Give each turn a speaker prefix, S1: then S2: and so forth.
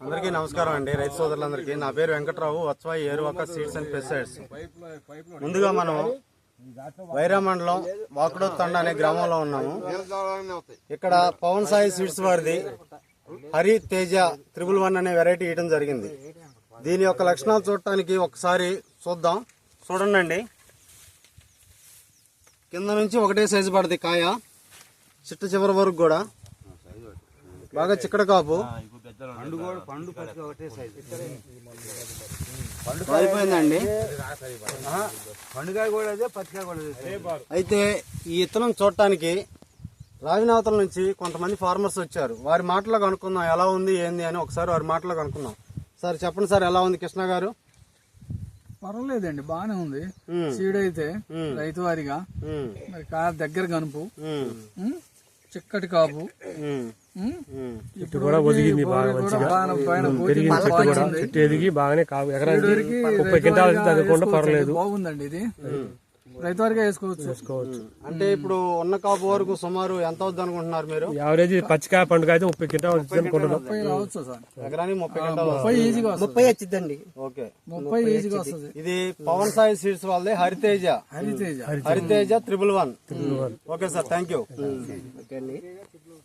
S1: అందరికీ నమస్కారం అండి, రైతు సోదరులందరికీ. నా పేరు వెంకట్రావు, వత్సవాయి ఏరువాక సీడ్స్ అండ్ పెస్టిసైడ్స్. ముందుగా మనం వైరా మండలం వాకుడో తండ అనే గ్రామంలో ఉన్నాము. ఇక్కడ పవన్ సాయి సీడ్స్ వారిది హరి తేజ 111 అనే వెరైటీ ఇవ్వడం జరిగింది. దీని యొక్క లక్షణాలు చూడటానికి ఒకసారి చూద్దాం. చూడండి, కింద నుంచి ఒకటే సైజు పడుతుంది కాయ, చిట్ట చివరి వరకు కూడా బాగా చిక్కడ కాపు అయిపోయిందండి. అయితే ఈ ఇత్తనం చూడటానికి రావినావతల నుంచి కొంతమంది ఫార్మర్స్ వచ్చారు. వారి మాటలో కనుక్కుందాం ఎలా ఉంది ఏంది అని. ఒకసారి వారి మాటలో కనుక్కుందాం. సార్ చెప్పండి సార్, ఎలా ఉంది కృష్ణ గారు?
S2: పర్వాలేదండి, బానే ఉంది. సీడ్ అయితే రైతు వారిగా మరి కాయ దగ్గర కనుపు, చిక్కటి కాపు,
S3: చెట్టు కూడా ఒదిగింది బాగా మంచిగా, చెట్టు ఎదిగి బాగానే కాపు ఎకరానికి 30 క్వింటాలు తగ్గకుండా పర్లేదు,
S2: బాగుందండి. ఇది రైతు వారిగా వేసుకోవచ్చు.
S1: అంటే ఇప్పుడు ఉన్న కాపు వరకు సుమారు ఎంత అవుతుంది అనుకుంటున్నారు మీరు?
S3: యావరేజ్ పచ్చికాయ పండుగ అయితే 30 క్వింటాలు అనుకుంటున్నాం.
S2: 30 రావచ్చు సార్,
S1: ఎకరానికి 30 క్వింటాలు,
S2: 30 ఈజీగా
S4: 30 వచ్చిందండి.
S1: ఓకే,
S2: 30 ఈజీగా వస్తుంది.
S1: ఇది పవన్ సాయి సీడ్స్ వాళ్ళది Hariteja 111. Okay sir, thank you.